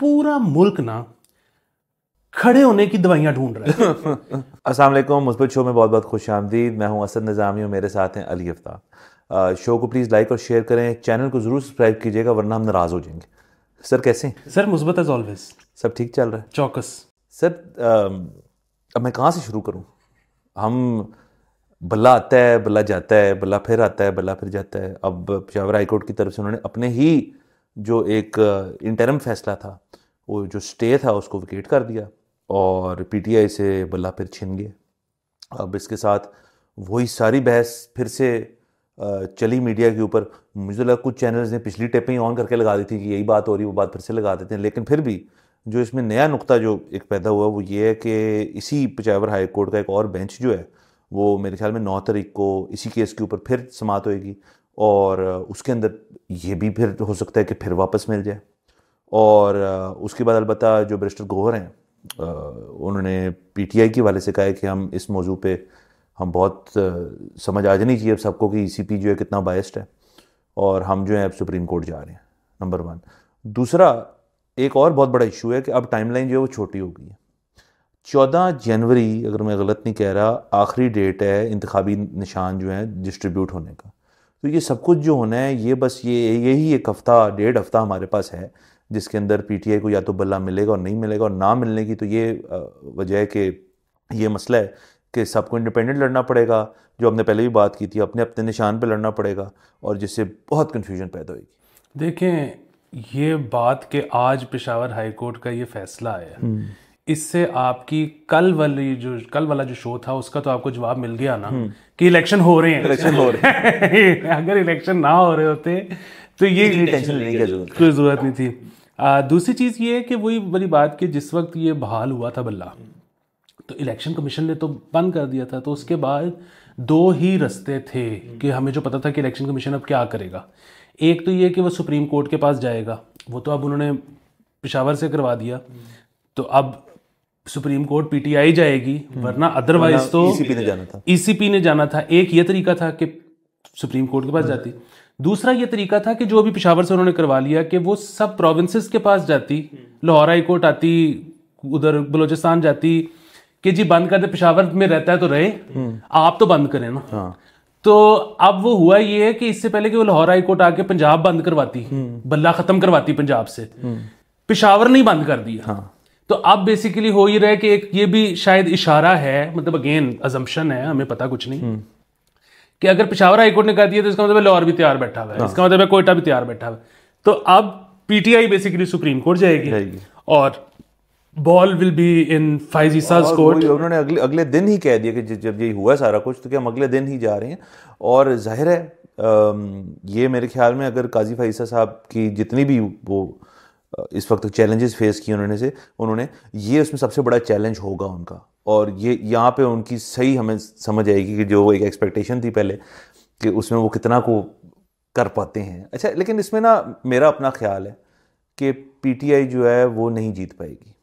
पूरा मुल्क ना खड़े होने की दवाइयां ढूंढ रहा है। अस्सलाम वालेकुम, मुस्बित शो में बहुत बहुत खुश आमदीद। मैं हूं असद निज़ामी और मेरे साथ हैं अली आफ्ताब। शो को प्लीज़ लाइक और शेयर करें, चैनल को ज़रूर सब्सक्राइब कीजिएगा वरना हम नाराज़ हो जाएंगे। सर कैसे हैं? सर मुस्बत एज ऑलवेज, सब ठीक चल रहा है? चौकस। सर अब मैं कहाँ से शुरू करूं? हम बल्ला आता है, बल्ला जाता है, बल्ला फिर आता है, बल्ला फिर जाता है। अब पेशावर हाई कोर्ट की तरफ से उन्होंने अपने ही जो एक इंटरम फैसला था, वो जो स्टे था, उसको विकेट कर दिया और पीटीआई से बल्ला फिर छिन गया। अब इसके साथ वही सारी बहस फिर से चली मीडिया के ऊपर। मुझे लगा कुछ चैनल्स ने पिछली टेपें ऑन करके लगा दी थी कि यही बात हो रही, वो बात फिर से लगा देते हैं। लेकिन फिर भी जो इसमें नया नुक्ता जो एक पैदा हुआ वो ये है कि इसी पेशावर हाई कोर्ट का एक और बेंच जो है वो मेरे ख्याल में 9 तारीख को इसी केस के ऊपर फिर समाअत होएगी और उसके अंदर ये भी फिर हो सकता है कि फिर वापस मिल जाए। और उसके बाद अलबत्ता जो बैरिस्टर गौहर हैं उन्होंने पीटीआई के वाले से कहा है कि हम इस मौजू पे हम बहुत समझ आ जानी चाहिए अब सबको कि ईसीपी जो है कितना बायस्ड है और हम जो है अब सुप्रीम कोर्ट जा रहे हैं, नंबर 1। दूसरा एक और बहुत बड़ा इशू है कि अब टाइमलाइन जो है वो छोटी हो गई है। 14 जनवरी अगर मैं गलत नहीं कह रहा आखिरी डेट है इंतखाबी निशान जो है डिस्ट्रीब्यूट होने का। तो ये सब कुछ जो होना है ये बस यही एक हफ्ता 1.5 हफ्ता हमारे पास है जिसके अंदर पीटीआई को या तो बल्ला मिलेगा और नहीं मिलेगा। और ना मिलने की तो ये वजह है कि ये मसला है कि सबको इंडिपेंडेंट लड़ना पड़ेगा, जो हमने पहले भी बात की थी, अपने अपने निशान पे लड़ना पड़ेगा और जिससे बहुत कन्फ्यूजन पैदा होगी। देखें, ये बात कि आज पेशावर हाई कोर्ट का ये फैसला आया, इससे आपकी कल वाला जो शो था उसका तो आपको जवाब मिल गया ना कि इलेक्शन हो रहे हैं। इलेक्शन हो रहे हैं। अगर इलेक्शन ना हो रहे होते तो ये टेंशन लेने की कोई ज़रूरत नहीं थी। दूसरी चीज़ ये है कि वही बड़ी बात कि जिस वक्त ये बहाल हुआ था बल्ला, तो इलेक्शन कमीशन ने तो बंद कर दिया था। तो उसके बाद 2 ही रास्ते थे कि हमें जो पता था कि इलेक्शन कमीशन अब क्या करेगा। एक तो ये कि वो सुप्रीम कोर्ट के पास जाएगा, वो तो अब उन्होंने पेशावर से करवा दिया, तो अब सुप्रीम कोर्ट पीटीआई जाएगी, वरना अदरवाइज तो ईसीपी ने जाना था। एक ये तरीका था कि सुप्रीम कोर्ट के पास जाती। दूसरा ये तरीका था कि जो भी पेशावर से उन्होंने करवा लिया कि वो सब प्रोविंसेस के पास जाती, लाहौर हाई कोर्ट आती, उधर बलोचिस्तान जाती कि जी बंद कर दे, पेशावर में रहता है तो रहे, आप तो बंद करें ना। हाँ। तो अब वो हुआ ये है कि इससे पहले कि वो लाहौर हाई कोर्ट आके पंजाब बंद करवाती, बल्ला खत्म करवाती पंजाब से, पेशावर नहीं बंद कर दिया। हाँ। तो अब बेसिकली हो ही रहा है कि एक ये भी शायद इशारा है, मतलब अगेन अजम्पशन है, हमें पता कुछ नहीं, कि अगर पेशावर हाई कोर्ट ने कर दिया तो इसका मतलब लाहौर भी तैयार बैठा हुआ है। हाँ। इसका मतलब है कोयटा भी तैयार बैठा हुआ है। तो अब पीटीआई बेसिकली सुप्रीम कोर्ट जाएगी और ball will be in Faez court. उन्होंने अगले दिन ही कह दिया कि जब ये हुआ सारा कुछ तो कि हम अगले दिन ही जा रहे हैं। और जाहिर है ये मेरे ख्याल में अगर काजी फैज़ा साहब की जितनी भी वो इस वक्त चैलेंजेस फेस किए उन्होंने ये उसमें सबसे बड़ा चैलेंज होगा उनका। और ये यहाँ पे उनकी सही हमें समझ आएगी कि जो एक एक्सपेक्टेशन थी पहले कि उसमें वो कितना को कर पाते हैं। अच्छा, लेकिन इसमें ना मेरा अपना ख्याल है कि पीटीआई जो है वो नहीं जीत पाएगी।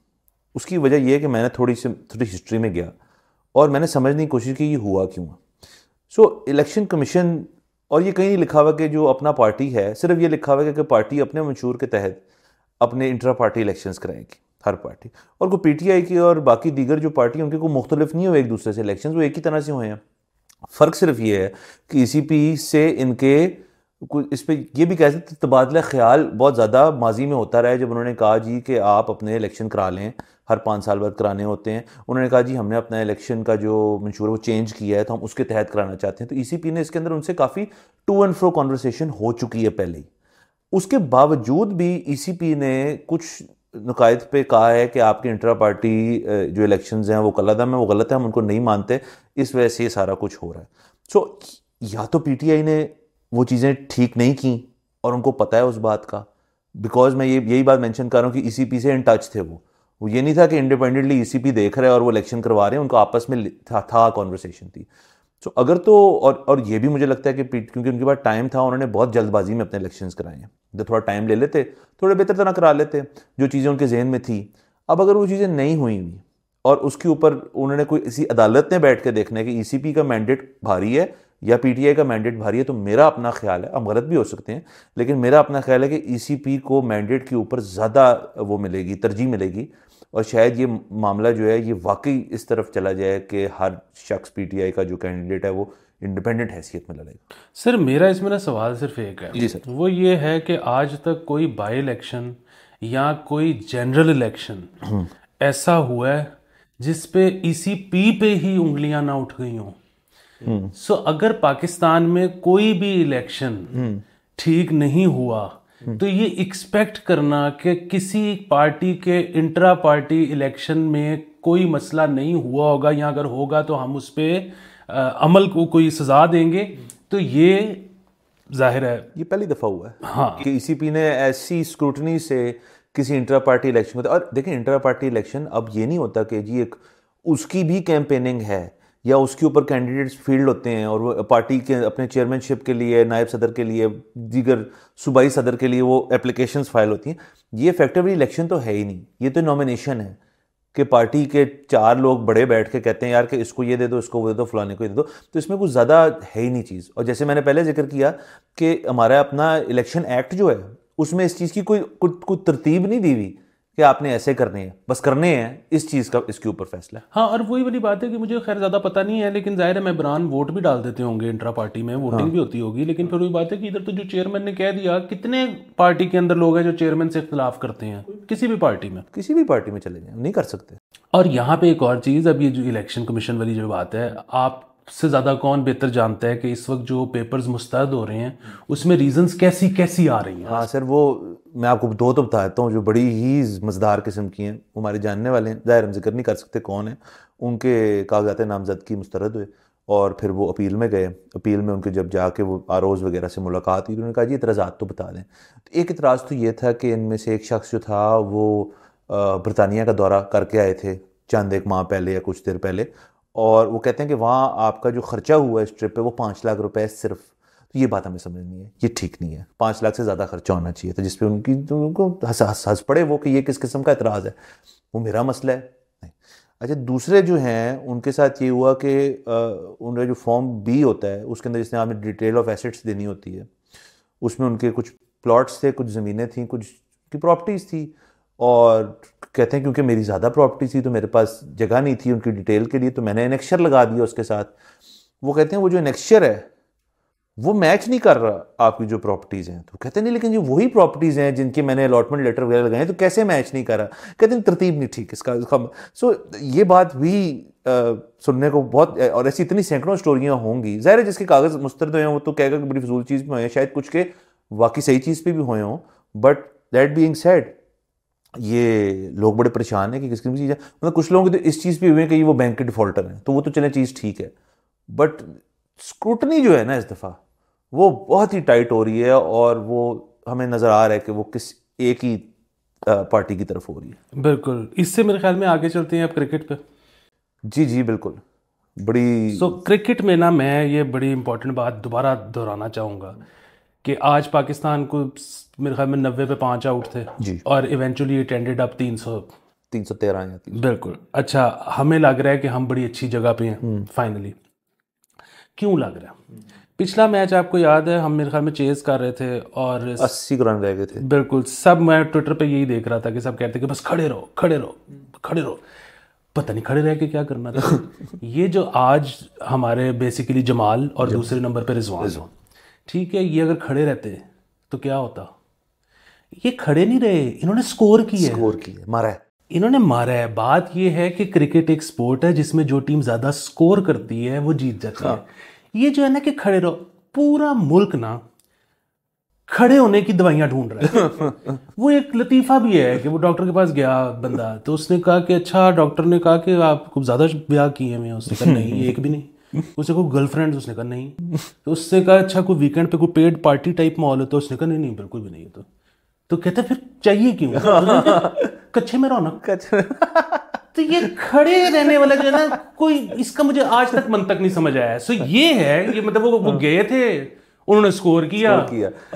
उसकी वजह यह है कि मैंने थोड़ी हिस्ट्री में गया और मैंने समझने की कोशिश की ये हुआ क्यों। इलेक्शन कमीशन, और ये कहीं नहीं लिखा हुआ कि जो अपना पार्टी है, सिर्फ ये लिखा हुआ है कि पार्टी अपने मंशूर के तहत अपने इंट्रा पार्टी इलेक्शंस कराएगी हर पार्टी। और को पीटीआई की और बाकी दीगर जो पार्टी उनके को मुख्तलिफ नहीं हुए एक दूसरे से इलेक्शंस, वो एक ही तरह से हुए हैं। फ़र्क सिर्फ ये है कि ईसीपी से इनके इस पर यह भी कह सकते तबादला ख्याल बहुत ज़्यादा माजी में होता रहा है। जब उन्होंने कहा जी कि आप अपने इलेक्शन करा लें, हर 5 साल बाद कराने होते हैं, उन्होंने कहा जी हमने अपना इलेक्शन का जो मंशूर वो चेंज किया है तो हम उसके तहत कराना चाहते हैं। तो ईसीपी ने इसके अंदर उनसे काफ़ी टू एंड फ्रो कॉन्वर्सेशन हो चुकी है पहले ही। उसके बावजूद भी ईसीपी ने कुछ नुकायत पे कहा है कि आपके इंट्रा पार्टी जो इलेक्शंस हैं वो कलअदम है, वो गलत है, हम उनको नहीं मानते, इस वजह से ये सारा कुछ हो रहा है। या तो पीटीआई ने वो चीज़ें ठीक नहीं की और उनको पता है उस बात का, बिकॉज मैं यही बात मेंशन कर रहा हूँ कि ईसीपी से इन टच थे वो ये नहीं था कि इंडिपेंडेंटली ईसीपी देख रहे हैं और वो इलेक्शन करवा रहे हैं, उनको आपस में था कॉन्वर्सेशन थी। अगर तो और ये भी मुझे लगता है कि क्योंकि उनके पास टाइम था, उन्होंने बहुत जल्दबाजी में अपने इलेक्शंस कराए हैं। जब थोड़ा टाइम ले लेते, थोड़े बेहतर तरह करा लेते जो चीज़ें उनके जहन में थी। अब अगर वो चीज़ें नहीं हुई और उसके ऊपर उन्होंने कोई इसी अदालत ने बैठ के देखना है कि ईसीपी का मैंडेट भारी है या पीटीआई का मैंडेट भारी है, तो मेरा अपना ख्याल है, हम गलत भी हो सकते हैं, लेकिन मेरा अपना ख्याल है कि ईसीपी को मैंडेट के ऊपर ज़्यादा वो मिलेगी, तरजीह मिलेगी, और शायद ये मामला जो है ये वाकई इस तरफ चला जाए कि हर शख्स पीटीआई का जो कैंडिडेट है वो इंडिपेंडेंट हैसियत में लड़ेगा। सर मेरा इसमें ना सवाल सिर्फ एक है जी सर। वो ये है कि आज तक कोई बाई इलेक्शन या कोई जनरल इलेक्शन ऐसा हुआ है जिस पे ईसीपी पे ही उंगलियां ना उठ गई हों। सो अगर पाकिस्तान में कोई भी इलेक्शन ठीक नहीं हुआ तो ये एक्सपेक्ट करना कि किसी पार्टी के इंट्रा पार्टी इलेक्शन में कोई मसला नहीं हुआ होगा, या अगर होगा तो हम उस पर अमल को कोई सजा देंगे, तो ये जाहिर है ये पहली दफ़ा हुआ है हाँ कि ईसीपी ने ऐसी स्क्रूटनी से किसी इंट्रा पार्टी इलेक्शन को, और देखिए इंट्रा पार्टी इलेक्शन अब ये नहीं होता कि जी एक उसकी भी कैंपेनिंग है या उसके ऊपर कैंडिडेट्स फील्ड होते हैं और वो पार्टी के अपने चेयरमैनशिप के लिए, नायब सदर के लिए, दीगर सूबाई सदर के लिए वो एप्लीकेशंस फाइल होती हैं। ये इफेक्टिवली इलेक्शन तो है ही नहीं, ये तो नॉमिनेशन है कि पार्टी के 4 लोग बड़े बैठ के कहते हैं यार कि इसको ये दे दो, इसको वो दे दो, फलाने को ये दे दो, तो इसमें कुछ ज़्यादा है ही नहीं चीज़। और जैसे मैंने पहले जिक्र किया कि हमारा अपना इलेक्शन एक्ट जो है उसमें इस चीज़ की कोई तरतीब नहीं दी हुई कि आपने ऐसे करने हैं, बस करने हैं इस चीज़ का, इसके ऊपर फैसला। हाँ, और वही वाली बात है कि मुझे खैर ज़्यादा पता नहीं है, लेकिन जाहिर है मेंबरान वोट भी डाल देते होंगे इंट्रा पार्टी में, वोटिंग भी होती होगी, लेकिन फिर वही बात है कि इधर तो जो चेयरमैन ने कह दिया, कितने पार्टी के अंदर लोग हैं जो चेयरमैन से इख्तिलाफ करते हैं किसी भी पार्टी में, किसी भी पार्टी में चले जाएं, नहीं कर सकते। और यहाँ पे एक और चीज़, अब ये जो इलेक्शन कमीशन वाली जो बात है, आपसे ज़्यादा कौन बेहतर जानता है कि इस वक्त जो पेपर्स मुस्तरद हो रहे हैं उसमें रीजंस कैसी कैसी आ रही हैं। हाँ सर, वो मैं आपको 2 तो बताता हूँ जो बड़ी ही मज़ेदार किस्म की हैं, हमारे जानने वाले हैं, ज़ाहिर हम जिक्र नहीं कर सकते कौन है, उनके कागजात नामजदगी मुस्तरद हुए और फिर वो अपील में गए। अपील में उनके जब जाके वो आरोज़ वगैरह से मुलाकात हुई, उन्होंने कहा जी इतराज़ात तो बता दें। तो एक इतराज़ तो ये था कि इनमें से एक शख्स जो था वो बरतानिया का दौरा करके आए थे चंद एक माह पहले या कुछ देर पहले, और वो कहते हैं कि वहाँ आपका जो ख़र्चा हुआ इस ट्रिप पे वो 5 लाख रुपए सिर्फ। तो ये बात हमें समझ नहीं है, ये ठीक नहीं है, 5 लाख से ज़्यादा खर्चा होना चाहिए था, जिसपे उनको हंस पड़े वो कि ये किस किस्म का एतराज़ है, वो मेरा मसला है नहीं। अच्छा, दूसरे जो हैं उनके साथ ये हुआ कि उनका जो फॉर्म बी होता है उसके अंदर जिसने आपने डिटेल ऑफ एसेट्स देनी होती है, उसमें उनके कुछ प्लॉट्स थे, कुछ ज़मीनें थी, कुछ की प्रॉपर्टीज़ थी, और कहते हैं क्योंकि मेरी ज़्यादा प्रॉपर्टी थी तो मेरे पास जगह नहीं थी उनकी डिटेल के लिए, तो मैंने एनेक्शर लगा दिया उसके साथ। वो कहते हैं वो जो एनेक्शर है वो मैच नहीं कर रहा आपकी जो प्रॉपर्टीज़ हैं, तो कहते नहीं लेकिन जो वही प्रॉपर्टीज़ हैं जिनके मैंने अलॉटमेंट लेटर वगैरह लगाए तो कैसे मैच नहीं कर रहा, कहते हैं तरतीब नहीं ठीक इसका। सो ये बात भी सुनने को बहुत, और ऐसी इतनी सैकड़ों स्टोरियाँ होंगी, ज़ाहिर है जिसके कागज़ मुस्तरद हुए हैं वो तो कहेगा कि बड़ी फजूल चीज़ में हुए हैं, शायद कुछ के वाकई सही चीज़ पे भी हुए हों, बट दैट बीइंग सेड ये लोग बड़े परेशान हैं कि किस किस्म की चीज़ है। मतलब कुछ लोगों के तो इस चीज़ पे हुए हैं कि वो बैंक के डिफॉल्टर हैं, तो वो तो चले चीज़ ठीक है, बट स्क्रूटनी जो है ना इस दफ़ा वो बहुत ही टाइट हो रही है, और वो हमें नज़र आ रहा है कि वो किस एक ही पार्टी की तरफ हो रही है। बिल्कुल, इससे मेरे ख्याल में आगे चलते हैं अब क्रिकेट पे। जी जी बिल्कुल, बड़ी क्रिकेट में ना मैं ये बड़ी इंपॉर्टेंट बात दोबारा दोहराना चाहूँगा कि आज पाकिस्तान को मेरे ख्याल में 90 पे 5 आउट थे जी, और इवेंचुअली इट एंडेड अप 313 या 300। बिल्कुल। अच्छा, हमें लग रहा है कि हम बड़ी अच्छी जगह पे हैं फाइनली। क्यों लग रहा है? पिछला मैच आपको याद है, हम मेरे ख्याल में चेज कर रहे थे और 80 रन रह गए थे। बिल्कुल, सब मैं ट्विटर पे यही देख रहा था कि सब कहते कि बस खड़े रहो खड़े रहो खड़े रहो, पता नहीं खड़े रह के क्या करना था। ये जो आज हमारे बेसिकली जमाल और दूसरे नंबर पे रिजवान, ठीक है, ये अगर खड़े रहते तो क्या होता? ये खड़े नहीं रहे, इन्होंने स्कोर किया है, मारा है, इन्होंने मारा है। बात ये है कि क्रिकेट एक स्पोर्ट है जिसमें जो टीम ज्यादा स्कोर करती है वो जीत जाती है। ये जो है ना कि खड़े रहो, पूरा मुल्क ना खड़े होने की दवाइयां ढूंढ रहा है। वो एक लतीफा भी है कि वो डॉक्टर के पास गया बंदा, तो उसने कहा कि अच्छा, डॉक्टर ने कहा कि आप कुछ ज्यादा ब्याह किए हैं। उसने कहा नहीं, एक भी नहीं। उसने कोई गर्लफ्रेंड? उसने कहा नहीं। तो उससे कहा अच्छा, कोई वीकेंड पे कोई पेड पार्टी टाइप माहौल है? तो उसने कहा नहीं नहीं बिल्कुल भी नहीं है। तो कहता फिर चाहिए क्यों? कच्चे में रहो। तो ये खड़े रहने वाला जो है ना, कोई इसका मुझे आज तक मंतक नहीं समझ आया। सो ये है, ये मतलब वो गए थे, उन्होंने स्कोर किया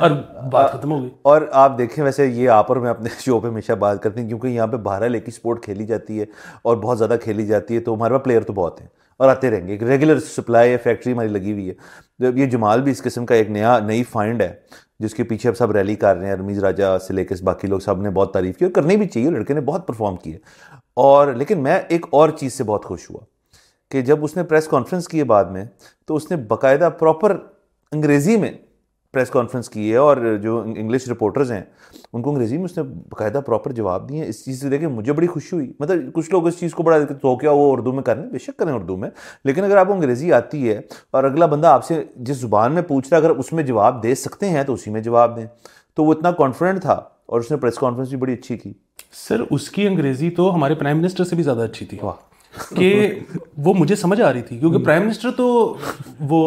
और बात खत्म हो गई। और आप देखें, वैसे ये आप और मैं अपने शो पे हमेशा बात करते हैं, क्योंकि यहाँ पे बहरहाल एक ही स्पोर्ट खेली जाती है और बहुत ज़्यादा खेली जाती है, तो हमारे पास प्लेयर तो बहुत हैं और आते रहेंगे, एक रेगुलर सप्लाई फैक्ट्री हमारी लगी हुई है। ये जमाल भी इस किस्म का एक नई फाइंड है, जिसके पीछे अब सब रैली कर रहे हैं। रमीज राजा से लेकर बाकी लोग सब ने बहुत तारीफ की और करनी भी चाहिए, लड़के ने बहुत परफॉर्म किए। और लेकिन मैं एक और चीज़ से बहुत खुश हुआ कि जब उसने प्रेस कॉन्फ्रेंस की है बाद में, तो उसने बाकायदा प्रॉपर अंग्रेज़ी में प्रेस कॉन्फ्रेंस की है, और जो इंग्लिश रिपोर्टर्स हैं उनको अंग्रेज़ी में उसने बाकायदा प्रॉपर जवाब दिए। इस चीज़ से देखे मुझे बड़ी खुशी हुई। मतलब कुछ लोग इस चीज़ को बड़ा तो क्या वो उर्दू में करें, बेशक करें उर्दू में, लेकिन अगर आपको अंग्रेज़ी आती है और अगला बंदा आपसे जिस ज़ुबान में पूछ रहा है अगर उसमें जवाब दे सकते हैं तो उसी में जवाब दें। तो वो इतना कॉन्फिडेंट था और उसने प्रेस कॉन्फ्रेंस भी बड़ी अच्छी की। सर उसकी अंग्रेज़ी तो हमारे प्राइम मिनिस्टर से भी ज़्यादा अच्छी थी कि वो मुझे समझ आ रही थी, क्योंकि प्राइम मिनिस्टर तो वो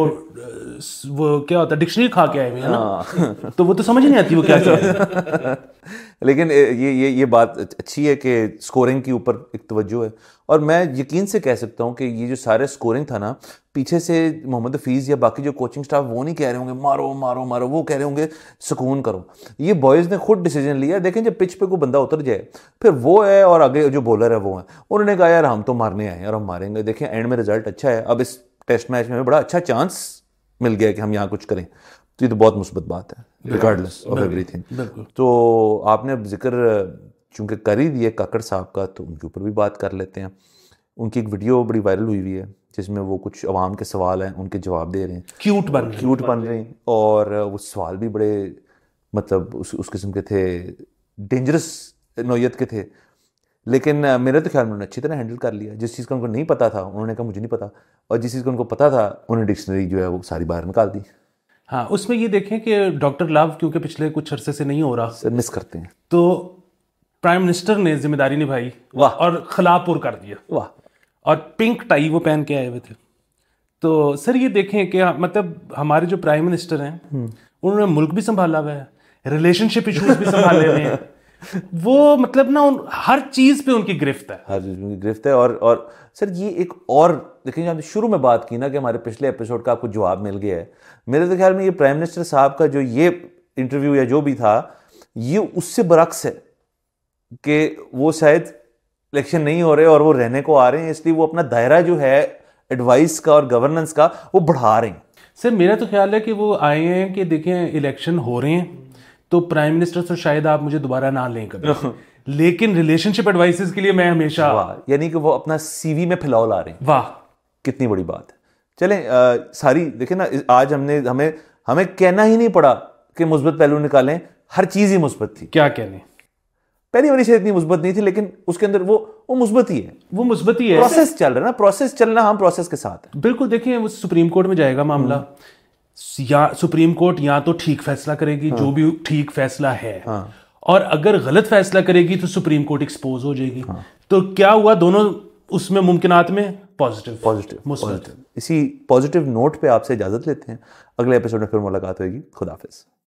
क्या होता है डिक्शनरी खा के आए हुए हैं ना, तो वो तो समझ ही नहीं आती वो क्या कह रहे हैं। लेकिन ये बात अच्छी है कि स्कोरिंग के ऊपर एक तवज्जो है, और मैं यकीन से कह सकता हूँ कि ये जो सारे स्कोरिंग था ना, पीछे से मोहम्मद हफीज़ या बाकी जो कोचिंग स्टाफ वो नहीं कह रहे होंगे मारो मारो मारो, वो कह रहे होंगे सुकून करो। ये बॉयज़ ने खुद डिसीजन लिया। देखें जब पिच पे कोई बंदा उतर जाए, फिर वो है और आगे जो बॉलर है वो है, उन्होंने कहा यार हम तो मारने आए और हम मारेंगे। देखें एंड में रिजल्ट अच्छा है। अब इस टेस्ट मैच में बड़ा अच्छा चांस मिल गया कि हम यहाँ कुछ करें, तो ये तो बहुत मुस्बत बात है रिगार्डलेस ऑफ एवरीथिंग। तो आपने अब जिक्र चूंकि कर ही दिया काकड़ साहब का, तो उनके ऊपर भी बात कर लेते हैं। उनकी एक वीडियो बड़ी वायरल हुई है जिसमें वो कुछ अवाम के सवाल हैं उनके जवाब दे रहे हैं, क्यूट बन रहे हैं, और वो सवाल भी बड़े मतलब उस किस्म के थे, डेंजरस नौयत के थे। लेकिन मेरे तो ख्याल में उन्होंने अच्छी तरह हैंडल कर लिया। जिस चीज़ का उनको नहीं पता था उन्होंने कहा मुझे नहीं पता, और जिस चीज़ का उनको पता था उन्होंने डिक्शनरी जो है वो सारी बाहर निकाल दी। हाँ, उसमें ये देखें कि डॉक्टर लव क्योंकि पिछले कुछ अरसे से नहीं हो रहा, सर मिस करते हैं, तो प्राइम मिनिस्टर ने जिम्मेदारी निभाई और खिलापुर कर दिया। वाह। और पिंक टाई वो पहन के आए हुए थे। तो सर ये देखें कि मतलब हमारे जो प्राइम मिनिस्टर हैं उन्होंने मुल्क भी संभाला हुआ है, रिलेशनशिप इशूज भी संभाले हुए हैं। वो मतलब ना हर चीज पे उनकी गिरफ्त है, हर चीज उनकी गिरफ्त है। और सर ये एक और देखिए, हमने शुरू में बात की ना कि हमारे पिछले एपिसोड का आपको जवाब मिल गया है। मेरे तो ख्याल में ये प्राइम मिनिस्टर साहब का जो ये इंटरव्यू या जो भी था, ये उससे बरक्स है कि वो शायद इलेक्शन नहीं हो रहे और वो रहने को आ रहे हैं, इसलिए वो अपना दायरा जो है एडवाइस का और गवर्नेंस का वो बढ़ा रहे हैं। सर मेरा तो ख्याल है कि वो आए हैं कि देखें इलेक्शन हो रहे हैं तो प्राइम मिनिस्टर से शायद आप मुझे दोबारा ना लें कभी, लेकिन रिलेशनशिप एडवाइसेस के लिए मैं हमेशा, यानी कि वो अपना सीवी में फैलाव ला रहे हैं। वाह, कितनी बड़ी बात है। चलें सारी देखें ना, आज हमें कहना ही नहीं पड़ा कि मुस्बत पहलू निकालें, हर चीज ही मुस्बत थी। क्या कहने, पहली वाली शायद इतनी मुस्बत नहीं थी, लेकिन उसके अंदर वो मुस्बत ही है, वो मुस्बत ही है। प्रोसेस चल रहा है ना, प्रोसेस चलना, हम प्रोसेस के साथ हैं। बिल्कुल। देखिए वो सुप्रीम कोर्ट में जाएगा मामला, या सुप्रीम कोर्ट या तो ठीक फैसला करेगी, जो भी ठीक फैसला है, और अगर गलत फैसला करेगी तो सुप्रीम कोर्ट एक्सपोज हो जाएगी। तो क्या हुआ, दोनों उसमें मुमकिनात में पॉजिटिव। इसी पॉजिटिव नोट पे आपसे इजाजत लेते हैं। अगले एपिसोड में फिर मुलाकात होगी। खुदा हाफिज।